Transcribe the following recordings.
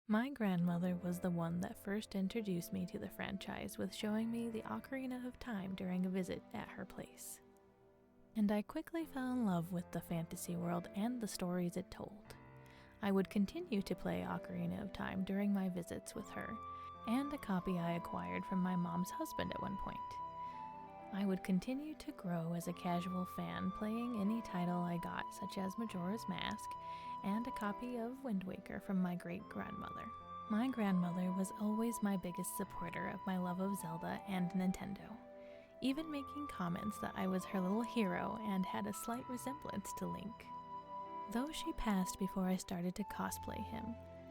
My grandmother was the one that first introduced me to the franchise with showing me the Ocarina of Time during a visit at her place. And I quickly fell in love with the fantasy world and the stories it told. I would continue to play Ocarina of Time during my visits with her, and a copy I acquired from my mom's husband at one point. I would continue to grow as a casual fan, playing any title I got, such as Majora's Mask, and a copy of Wind Waker from my great-grandmother. My grandmother was always my biggest supporter of my love of Zelda and Nintendo, even making comments that I was her little hero and had a slight resemblance to Link. Though she passed before I started to cosplay him,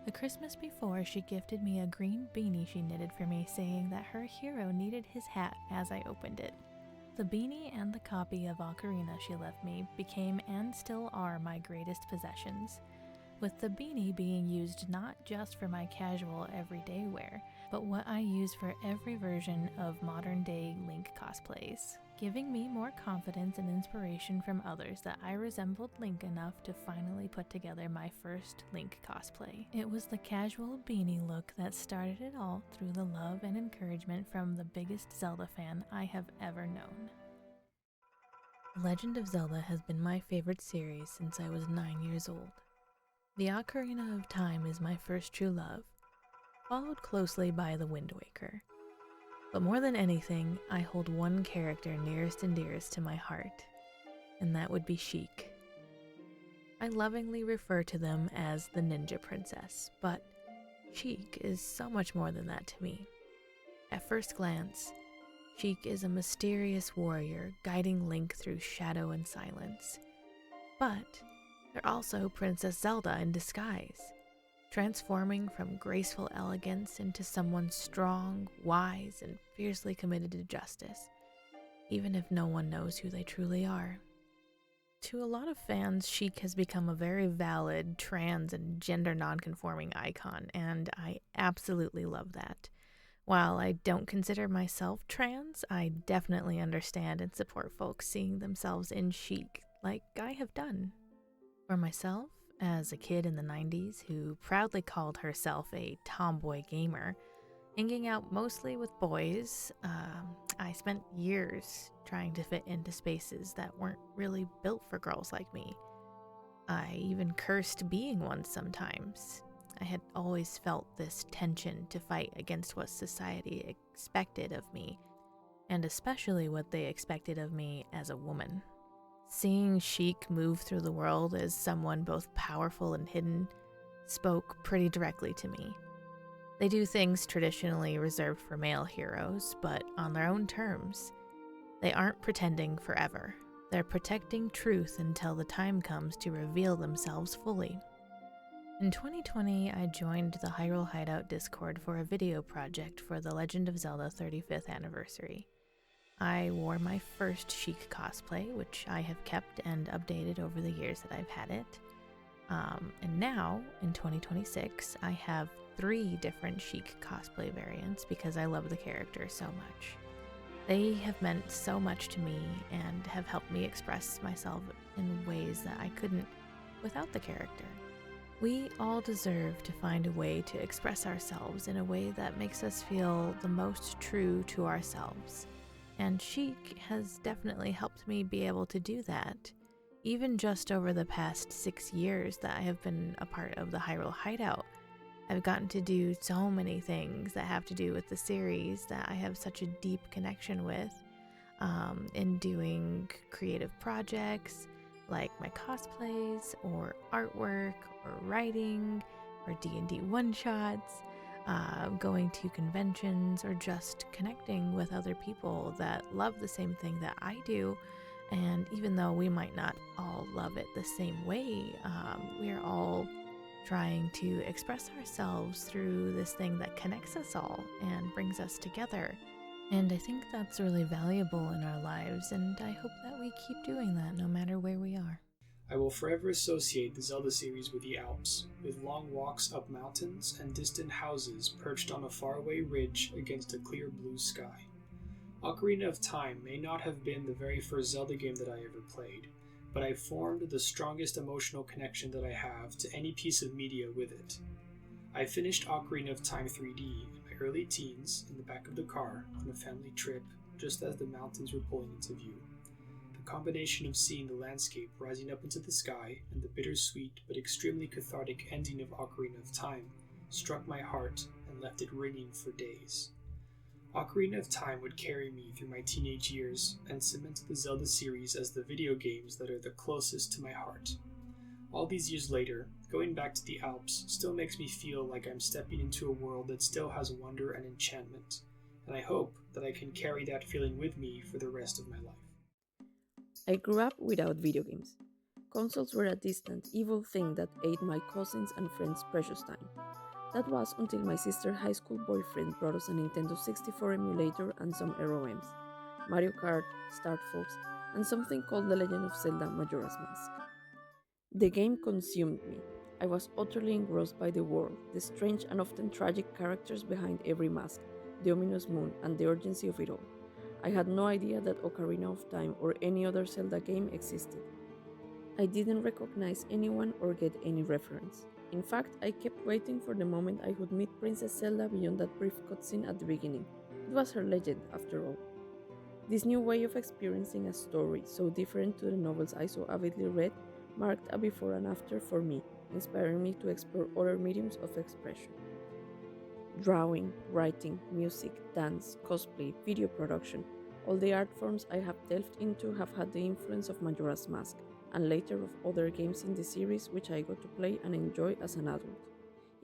the Christmas before she gifted me a green beanie she knitted for me, saying that her hero needed his hat as I opened it. The beanie and the copy of Ocarina she left me became and still are my greatest possessions, with the beanie being used not just for my casual everyday wear, but what I use for every version of modern-day Link cosplays, giving me more confidence and inspiration from others that I resembled Link enough to finally put together my first Link cosplay. It was the casual beanie look that started it all, through the love and encouragement from the biggest Zelda fan I have ever known. The Legend of Zelda has been my favorite series since I was 9 years old. The Ocarina of Time is my first true love, followed closely by the Wind Waker. But more than anything, I hold one character nearest and dearest to my heart, and that would be Sheik. I lovingly refer to them as the Ninja Princess, but Sheik is so much more than that to me. At first glance, Sheik is a mysterious warrior guiding Link through shadow and silence. But they're also Princess Zelda in disguise, transforming from graceful elegance into someone strong, wise, and fiercely committed to justice, even if no one knows who they truly are. To a lot of fans, Sheik has become a very valid trans and gender non-conforming icon, and I absolutely love that. While I don't consider myself trans, I definitely understand and support folks seeing themselves in Sheik, like I have done. For myself, as a kid in the 90s who proudly called herself a tomboy gamer, hanging out mostly with boys, I spent years trying to fit into spaces that weren't really built for girls like me. I even cursed being one sometimes. I had always felt this tension to fight against what society expected of me, and especially what they expected of me as a woman. Seeing Sheik move through the world as someone both powerful and hidden spoke pretty directly to me. They do things traditionally reserved for male heroes, but on their own terms. They aren't pretending forever. They're protecting truth until the time comes to reveal themselves fully. In 2020, I joined the Hyrule Hideout Discord for a video project for the Legend of Zelda 35th anniversary. I wore my first Sheik cosplay, which I have kept and updated over the years that I've had it. And now, in 2026, I have 3 different Sheik cosplay variants because I love the character so much. They have meant so much to me and have helped me express myself in ways that I couldn't without the character. We all deserve to find a way to express ourselves in a way that makes us feel the most true to ourselves. And Sheik has definitely helped me be able to do that. Even just over the past 6 years that I have been a part of the Hyrule Hideout, I've gotten to do so many things that have to do with the series that I have such a deep connection with, in doing creative projects like my cosplays or artwork or writing or D&D one-shots, going to conventions, or just connecting with other people that love the same thing that I do. And even though we might not all love it the same way, we are all trying to express ourselves through this thing that connects us all and brings us together. And I think that's really valuable in our lives, and I hope that we keep doing that no matter where we are. I will forever associate the Zelda series with the Alps, with long walks up mountains and distant houses perched on a faraway ridge against a clear blue sky. Ocarina of Time may not have been the very first Zelda game that I ever played, but I formed the strongest emotional connection that I have to any piece of media with it. I finished Ocarina of Time 3D in my early teens in the back of the car on a family trip just as the mountains were pulling into view. The combination of seeing the landscape rising up into the sky and the bittersweet but extremely cathartic ending of Ocarina of Time struck my heart and left it ringing for days. Ocarina of Time would carry me through my teenage years and cement the Zelda series as the video games that are the closest to my heart. All these years later, going back to the Alps still makes me feel like I'm stepping into a world that still has wonder and enchantment, and I hope that I can carry that feeling with me for the rest of my life. I grew up without video games. Consoles were a distant, evil thing that ate my cousins' and friends' precious time. That was until my sister's high school boyfriend brought us a Nintendo 64 emulator and some ROMs, Mario Kart, Star Fox, and something called The Legend of Zelda Majora's Mask. The game consumed me. I was utterly engrossed by the world, the strange and often tragic characters behind every mask, the ominous moon, and the urgency of it all. I had no idea that Ocarina of Time or any other Zelda game existed. I didn't recognize anyone or get any reference. In fact, I kept waiting for the moment I would meet Princess Zelda beyond that brief cutscene at the beginning. It was her legend, after all. This new way of experiencing a story, so different to the novels I so avidly read, marked a before and after for me, inspiring me to explore other mediums of expression. Drawing, writing, music, dance, cosplay, video production, all the art forms I have delved into have had the influence of Majora's Mask, and later of other games in the series which I got to play and enjoy as an adult.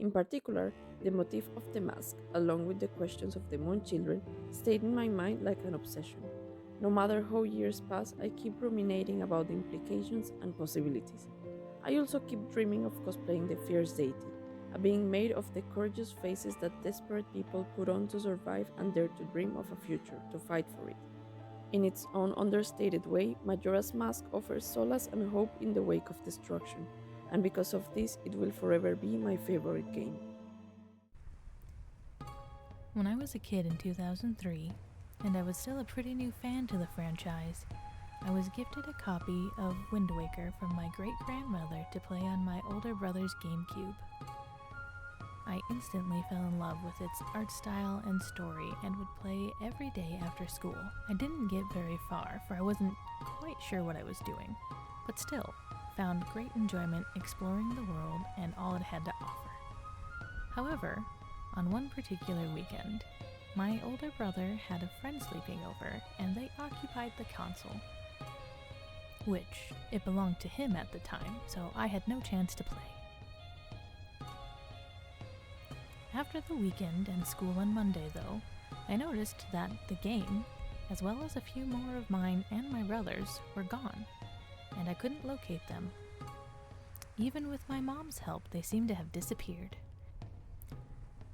In particular, the motif of the mask, along with the questions of the Moon Children, stayed in my mind like an obsession. No matter how years pass, I keep ruminating about the implications and possibilities. I also keep dreaming of cosplaying the fierce deity, a being made of the courageous faces that desperate people put on to survive and dare to dream of a future, to fight for it. In its own understated way, Majora's Mask offers solace and hope in the wake of destruction, and because of this, it will forever be my favorite game. When I was a kid in 2003, and I was still a pretty new fan to the franchise, I was gifted a copy of Wind Waker from my great-grandmother to play on my older brother's GameCube. I instantly fell in love with its art style and story and would play every day after school. I didn't get very far, for I wasn't quite sure what I was doing, but still found great enjoyment exploring the world and all it had to offer. However, on one particular weekend, my older brother had a friend sleeping over and they occupied the console, which it belonged to him at the time, so I had no chance to play. After the weekend and school on Monday, though, I noticed that the game, as well as a few more of mine and my brother's, were gone, and I couldn't locate them. Even with my mom's help, they seemed to have disappeared.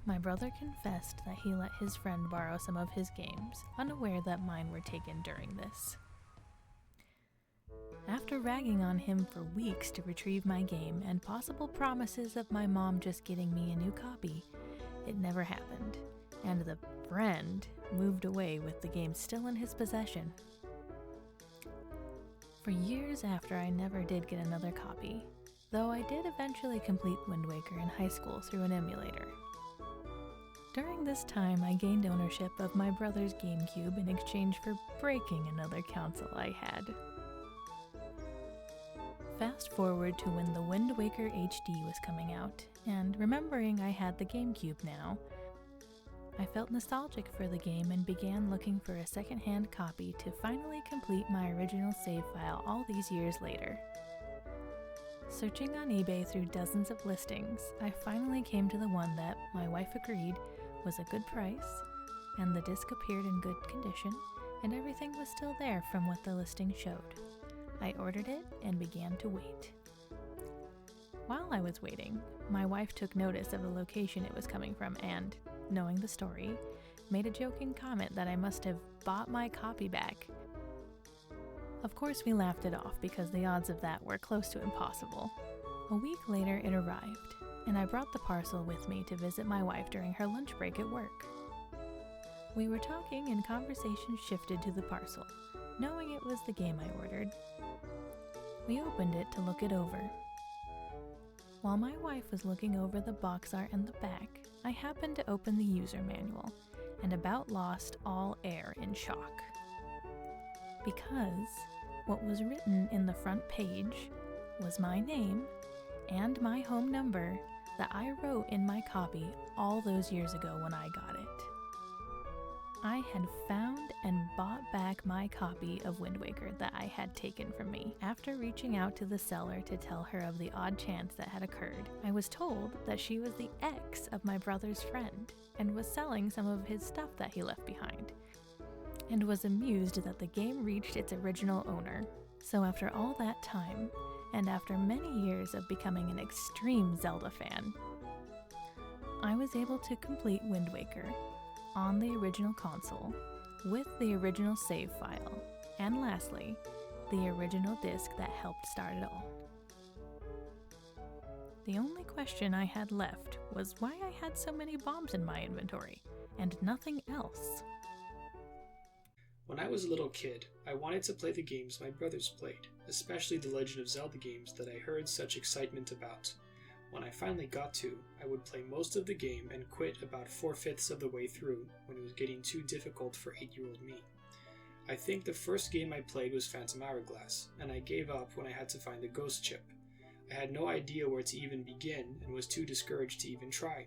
My brother confessed that he let his friend borrow some of his games, unaware that mine were taken during this. After ragging on him for weeks to retrieve my game and possible promises of my mom just getting me a new copy, it never happened, and the friend moved away with the game still in his possession. For years after, I never did get another copy, though I did eventually complete Wind Waker in high school through an emulator. During this time, I gained ownership of my brother's GameCube in exchange for breaking another console I had. Fast forward to when the Wind Waker HD was coming out, and remembering I had the GameCube now, I felt nostalgic for the game and began looking for a second-hand copy to finally complete my original save file all these years later. Searching on eBay through dozens of listings, I finally came to the one that my wife agreed was a good price, and the disc appeared in good condition, and everything was still there from what the listing showed. I ordered it and began to wait. While I was waiting, my wife took notice of the location it was coming from and, knowing the story, made a joking comment that I must have bought my copy back. Of course, we laughed it off because the odds of that were close to impossible. A week later, it arrived, and I brought the parcel with me to visit my wife during her lunch break at work. We were talking and conversation shifted to the parcel, knowing it was the game I ordered. We opened it to look it over. While my wife was looking over the box art and the back, I happened to open the user manual and about lost all air in shock. Because what was written in the front page was my name and my home number that I wrote in my copy all those years ago when I got it. I had found and bought back my copy of Wind Waker that I had taken from me. After reaching out to the seller to tell her of the odd chance that had occurred, I was told that she was the ex of my brother's friend and was selling some of his stuff that he left behind, and was amused that the game reached its original owner. So after all that time, and after many years of becoming an extreme Zelda fan, I was able to complete Wind Waker on the original console with the original save file, and lastly, the original disc that helped start it all. The only question I had left was why I had so many bombs in my inventory, and nothing else. When I was a little kid, I wanted to play the games my brothers played, especially the Legend of Zelda games that I heard such excitement about. When I finally got to, I would play most of the game and quit about 4/5 of the way through when it was getting too difficult for 8-year-old me. I think the first game I played was Phantom Hourglass, and I gave up when I had to find the ghost chip. I had no idea where to even begin and was too discouraged to even try.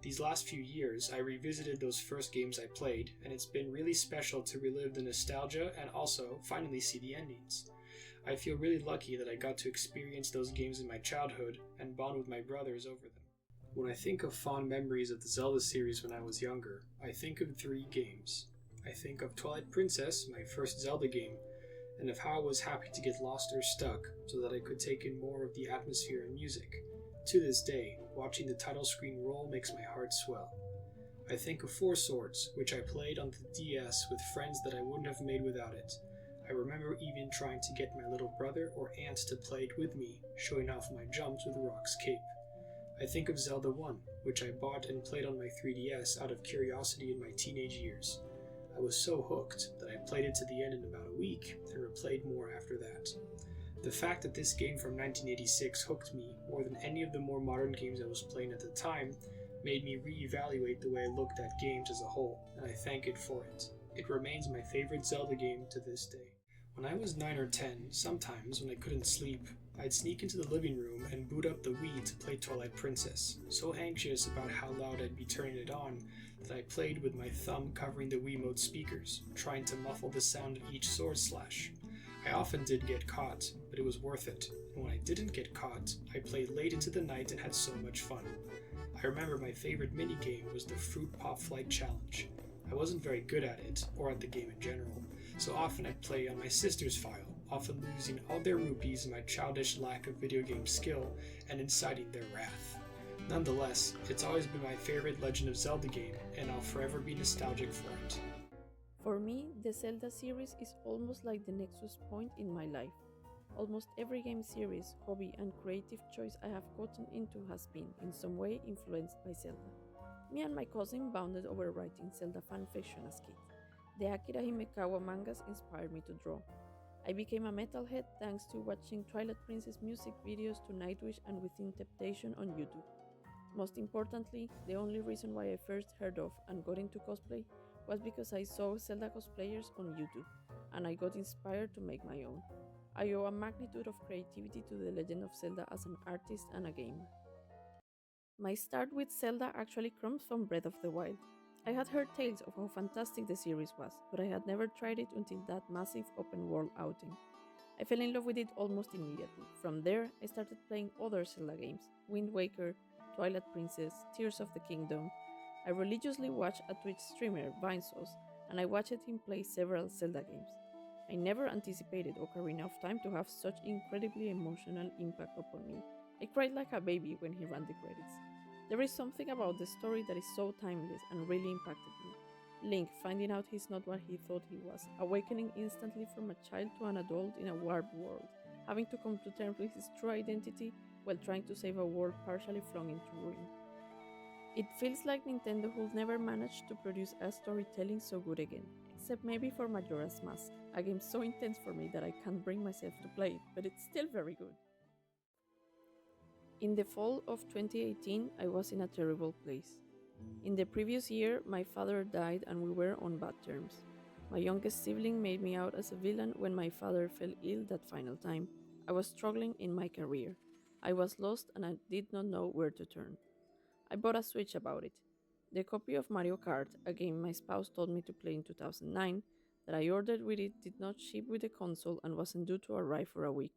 These last few years, I revisited those first games I played, and it's been really special to relive the nostalgia and also finally see the endings. I feel really lucky that I got to experience those games in my childhood and bond with my brothers over them. When I think of fond memories of the Zelda series when I was younger, I think of 3 games. I think of Twilight Princess, my first Zelda game, and of how I was happy to get lost or stuck so that I could take in more of the atmosphere and music. To this day, watching the title screen roll makes my heart swell. I think of 4 Swords, which I played on the DS with friends that I wouldn't have made without it. I remember even trying to get my little brother or aunt to play it with me, showing off my jumps with Rock's cape. I think of Zelda 1, which I bought and played on my 3DS out of curiosity in my teenage years. I was so hooked that I played it to the end in about a week and replayed more after that. The fact that this game from 1986 hooked me more than any of the more modern games I was playing at the time made me reevaluate the way I looked at games as a whole, and I thank it for it. It remains my favorite Zelda game to this day. When I was 9 or 10, sometimes when I couldn't sleep, I'd sneak into the living room and boot up the Wii to play Twilight Princess, so anxious about how loud I'd be turning it on that I played with my thumb covering the Wiimote speakers, trying to muffle the sound of each sword slash. I often did get caught, but it was worth it, and when I didn't get caught, I played late into the night and had so much fun. I remember my favorite minigame was the Fruit Pop Flight Challenge. I wasn't very good at it, or at the game in general, so often I'd play on my sister's file, often losing all their rupees in my childish lack of video game skill and inciting their wrath. Nonetheless, it's always been my favorite Legend of Zelda game, and I'll forever be nostalgic for it. For me, the Zelda series is almost like the nexus point in my life. Almost every game series, hobby, and creative choice I have gotten into has been, in some way, influenced by Zelda. Me and my cousin bonded over writing Zelda fanfiction as kids. The Akira Himekawa mangas inspired me to draw. I became a metalhead thanks to watching Twilight Princess music videos to Nightwish and Within Temptation on YouTube. Most importantly, the only reason why I first heard of and got into cosplay was because I saw Zelda cosplayers on YouTube, and I got inspired to make my own. I owe a magnitude of creativity to The Legend of Zelda as an artist and a gamer. My start with Zelda actually comes from Breath of the Wild. I had heard tales of how fantastic the series was, but I had never tried it until that massive open world outing. I fell in love with it almost immediately. From there, I started playing other Zelda games, Wind Waker, Twilight Princess, Tears of the Kingdom. I religiously watched a Twitch streamer, Vinesauce, and I watched him play several Zelda games. I never anticipated Ocarina of Time to have such incredibly emotional impact upon me. I cried like a baby when he ran the credits. There is something about the story that is so timeless and really impacted me. Link finding out he's not what he thought he was, awakening instantly from a child to an adult in a warped world, having to come to terms with his true identity while trying to save a world partially flung into ruin. It feels like Nintendo will never manage to produce a storytelling so good again, except maybe for Majora's Mask, a game so intense for me that I can't bring myself to play it, but it's still very good. In the fall of 2018, I was in a terrible place. In the previous year, my father died and we were on bad terms. My youngest sibling made me out as a villain when my father fell ill that final time. I was struggling in my career. I was lost and I did not know where to turn. I bought a Switch about it. The copy of Mario Kart, a game my spouse told me to play in 2009, that I ordered with it did not ship with the console and wasn't due to arrive for a week.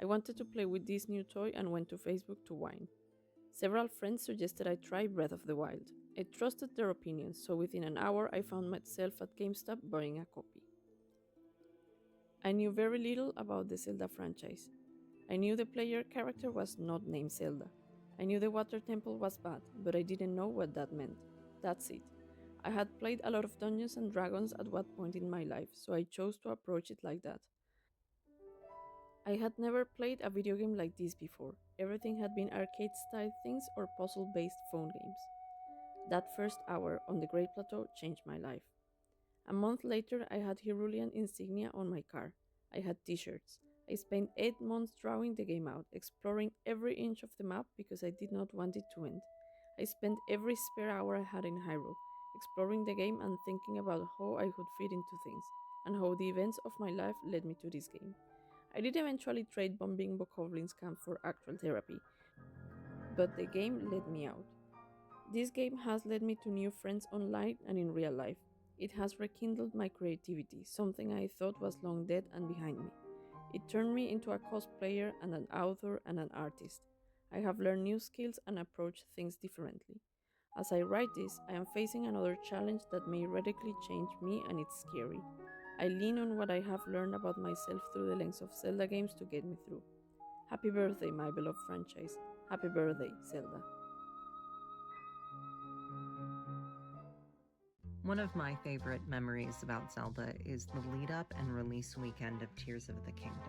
I wanted to play with this new toy and went to Facebook to whine. Several friends suggested I try Breath of the Wild. I trusted their opinions, so within an hour I found myself at GameStop buying a copy. I knew very little about the Zelda franchise. I knew the player character was not named Zelda. I knew the water temple was bad, but I didn't know what that meant. That's it. I had played a lot of Dungeons and Dragons at one point in my life, so I chose to approach it like that. I had never played a video game like this before. Everything had been arcade-style things or puzzle-based phone games. That first hour on the Great Plateau changed my life. A month later, I had Hyrulean insignia on my car. I had t-shirts. I spent 8 months drawing the game out, exploring every inch of the map because I did not want it to end. I spent every spare hour I had in Hyrule, exploring the game and thinking about how I could fit into things, and how the events of my life led me to this game. I did eventually trade bombing Bokoblins camp for actual therapy, but the game led me out. This game has led me to new friends online and in real life. It has rekindled my creativity, something I thought was long dead and behind me. It turned me into a cosplayer and an author and an artist. I have learned new skills and approached things differently. As I write this, I am facing another challenge that may radically change me, and it's scary. I lean on what I have learned about myself through the lens of Zelda games to get me through. Happy birthday, my beloved franchise. Happy birthday, Zelda. One of my favorite memories about Zelda is the lead-up and release weekend of Tears of the Kingdom.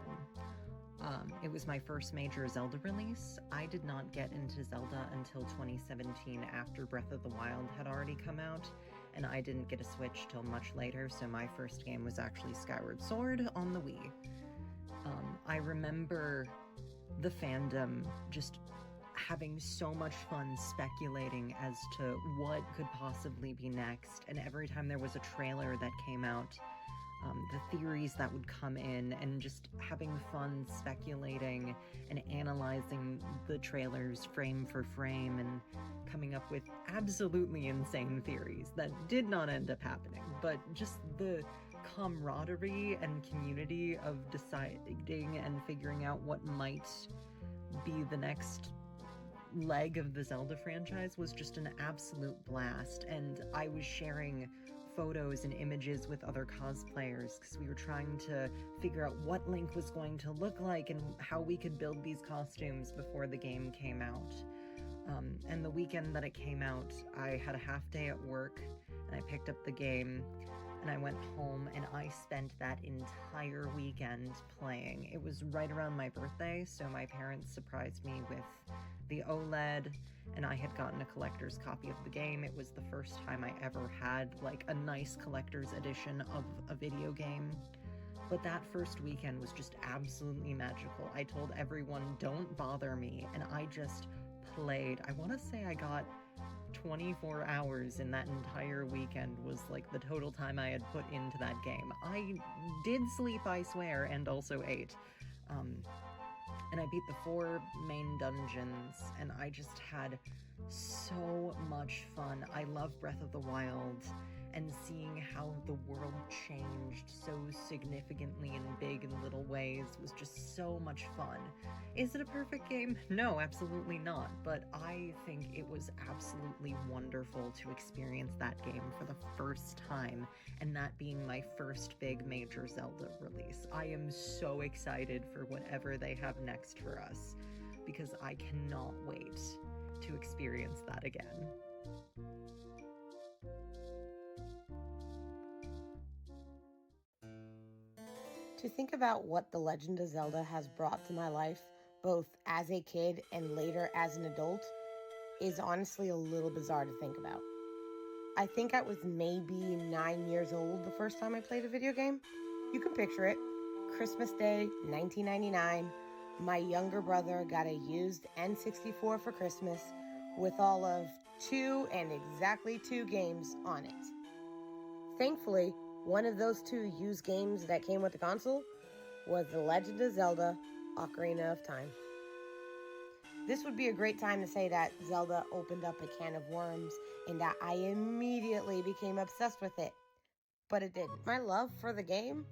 It was my first major Zelda release. I did not get into Zelda until 2017 after Breath of the Wild had already come out, and I didn't get a Switch till much later, so my first game was actually Skyward Sword on the Wii. I remember the fandom just having so much fun speculating as to what could possibly be next, and every time there was a trailer that came out, the theories that would come in, and just having fun speculating and analyzing the trailers frame for frame and coming up with absolutely insane theories that did not end up happening, but just the camaraderie and community of deciding and figuring out what might be the next leg of the Zelda franchise was just an absolute blast. And I was sharing photos and images with other cosplayers because we were trying to figure out what Link was going to look like and how we could build these costumes before the game came out. And the weekend that it came out, I had a half day at work and I picked up the game and I went home and I spent that entire weekend playing. It was right around my birthday, so my parents surprised me with the OLED, and I had gotten a collector's copy of the game. It was the first time I ever had like a nice collector's edition of a video game. But that first weekend was just absolutely magical. I told everyone, don't bother me, and I just played. I want to say I got 24 hours in that entire weekend was like the total time I had put into that game. I did sleep, I swear, and also ate. And I beat the 4 main dungeons, and I just had so much fun. I love Breath of the Wild, and seeing how the world changed so significantly in big and little ways was just so much fun. Is it a perfect game? No, absolutely not, but I think it was absolutely wonderful to experience that game for the first time, and that being my first big major Zelda release. I am so excited for whatever they have next for us, because I cannot wait to experience that again. To think about what The Legend of Zelda has brought to my life, both as a kid and later as an adult, is honestly a little bizarre to think about. I think I was maybe 9 years old the first time I played a video game. You can picture it. Christmas Day, 1999. My younger brother got a used N64 for Christmas with all of 2 and exactly 2 games on it. Thankfully, one of those 2 used games that came with the console was The Legend of Zelda: Ocarina of Time. This would be a great time to say that Zelda opened up a can of worms and that I immediately became obsessed with it. But it didn't. My love for the game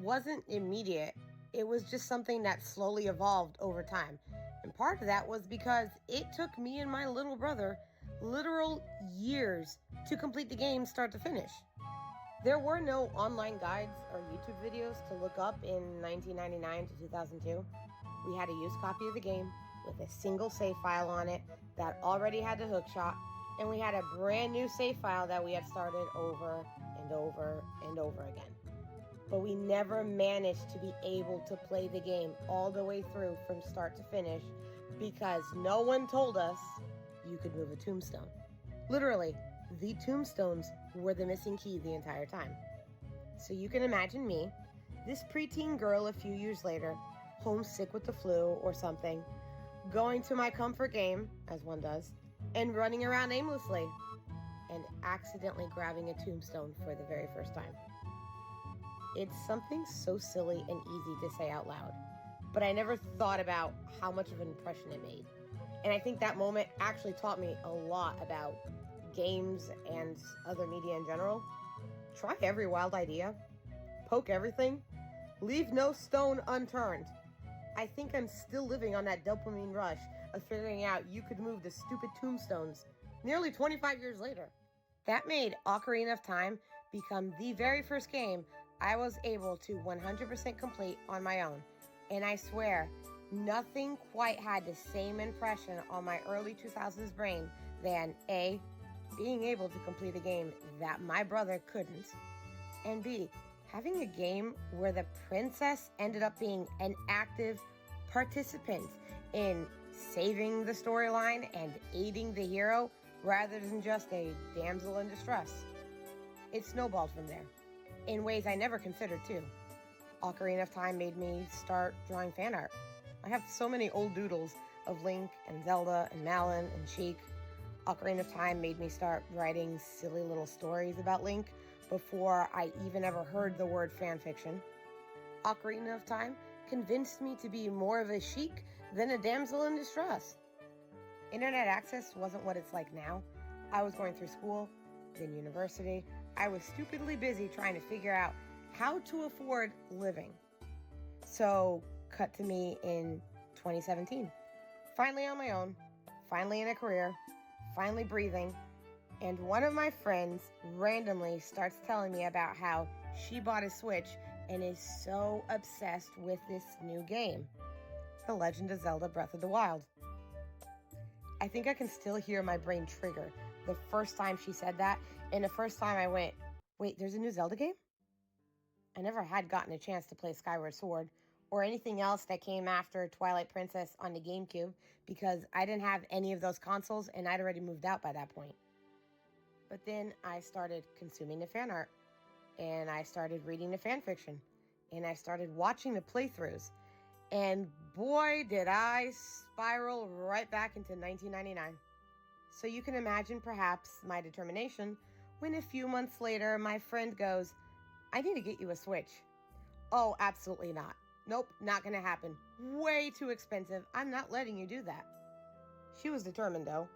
wasn't immediate. It was just something that slowly evolved over time. And part of that was because it took me and my little brother literal years to complete the game start to finish. There were no online guides or YouTube videos to look up in 1999 to 2002. We had a used copy of the game with a single save file on it that already had the hookshot, and we had a brand new save file that we had started over and over and over again. But we never managed to be able to play the game all the way through from start to finish because no one told us you could move a tombstone. Literally, the tombstones were the missing key the entire time. So you can imagine me, this preteen girl a few years later, homesick with the flu or something, going to my comfort game, as one does, and running around aimlessly, and accidentally grabbing a tombstone for the very first time. It's something so silly and easy to say out loud, but I never thought about how much of an impression it made. And I think that moment actually taught me a lot about games and other media in general. Try every wild idea, poke everything, leave no stone unturned. I think I'm still living on that dopamine rush of figuring out you could move the stupid tombstones nearly 25 years later. That made Ocarina of Time become the very first game I was able to 100% complete on my own. And I swear, nothing quite had the same impression on my early 2000s brain than A, being able to complete a game that my brother couldn't, and B, having a game where the princess ended up being an active participant in saving the storyline and aiding the hero rather than just a damsel in distress. It snowballed from there, in ways I never considered too. Ocarina of Time made me start drawing fan art. I have so many old doodles of Link and Zelda and Malon and Sheik. Ocarina of Time made me start writing silly little stories about Link before I even ever heard the word fanfiction. Ocarina of Time convinced me to be more of a Sheik than a damsel in distress. Internet access wasn't what it's like now. I was going through school, then university. I was stupidly busy trying to figure out how to afford living. So, cut to me in 2017. Finally on my own, finally in a career, finally breathing, and one of my friends randomly starts telling me about how she bought a Switch and is so obsessed with this new game, The Legend of Zelda: Breath of the Wild. I think I can still hear my brain trigger the first time she said that, and the first time I went, wait, there's a new Zelda game? I never had gotten a chance to play Skyward Sword or anything else that came after Twilight Princess on the GameCube because I didn't have any of those consoles and I'd already moved out by that point. But then I started consuming the fan art, and I started reading the fan fiction, and I started watching the playthroughs, and boy did I spiral right back into 1999. So you can imagine perhaps my determination when a few months later my friend goes, I need to get you a Switch. Oh, absolutely not. Nope, not gonna happen. Way too expensive. I'm not letting you do that. She was determined though,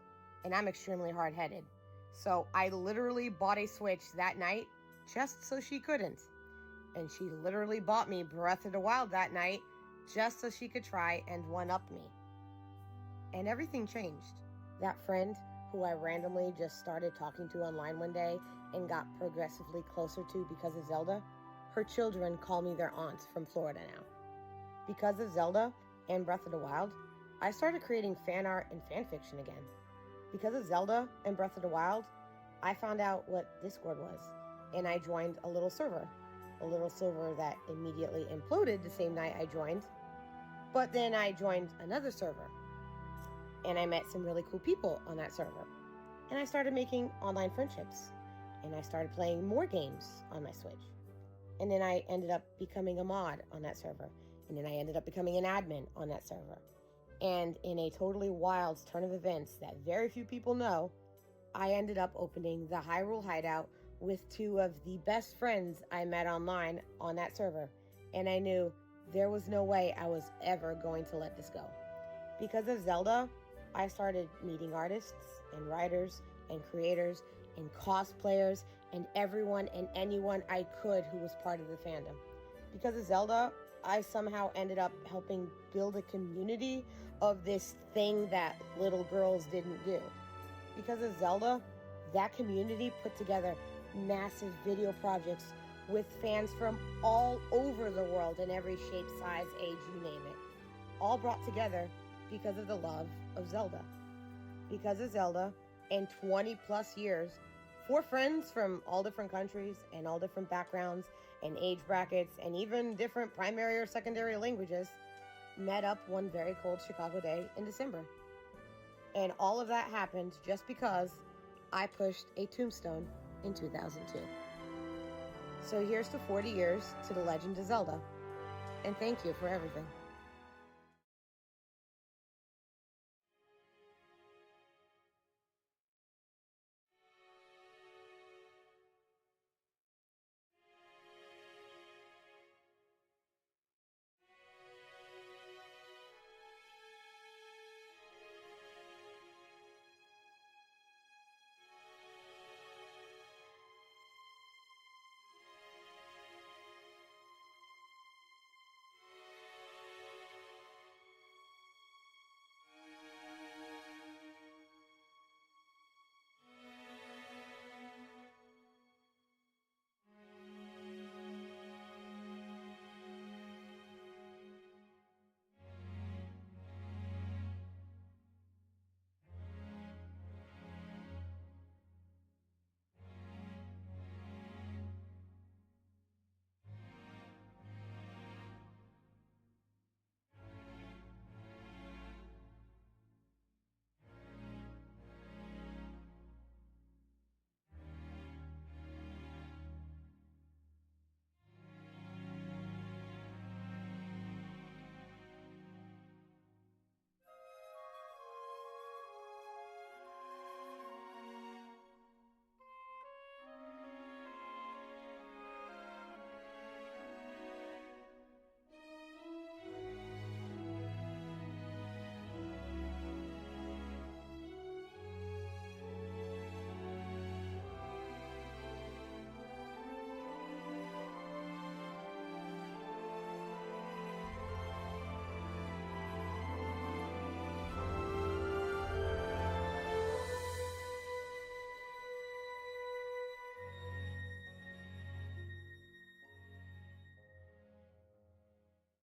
and I'm extremely hard-headed. So I literally bought a Switch that night just so she couldn't. And she literally bought me Breath of the Wild that night just so she could try and one-up me. And everything changed. That friend who I randomly just started talking to online one day and got progressively closer to because of Zelda, her children call me their aunt from Florida now. Because of Zelda and Breath of the Wild, I started creating fan art and fan fiction again. Because of Zelda and Breath of the Wild, I found out what Discord was, and I joined a little server. a little server that immediately imploded the same night I joined. But then I joined another server, and I met some really cool people on that server. And I started making online friendships, and I started playing more games on my Switch. And then I ended up becoming a mod on that server. And then I ended up becoming an admin on that server. And in a totally wild turn of events that very few people know, I ended up opening the Hyrule Hideout with two of the best friends I met online on that server. And I knew there was no way I was ever going to let this go. Because of Zelda, I started meeting artists and writers and creators and cosplayers and everyone and anyone I could who was part of the fandom. Because of Zelda, I somehow ended up helping build a community of this thing that little girls didn't do. Because of Zelda, that community put together massive video projects with fans from all over the world in every shape, size, age, you name it. All brought together because of the love of Zelda. Because of Zelda, in 20 plus years, 4 friends from all different countries and all different backgrounds and age brackets and even different primary or secondary languages met up one very cold Chicago day in December. And all of that happened just because I pushed a tombstone in 2002. So here's to 40 years to the legend of Zelda, and thank you for everything.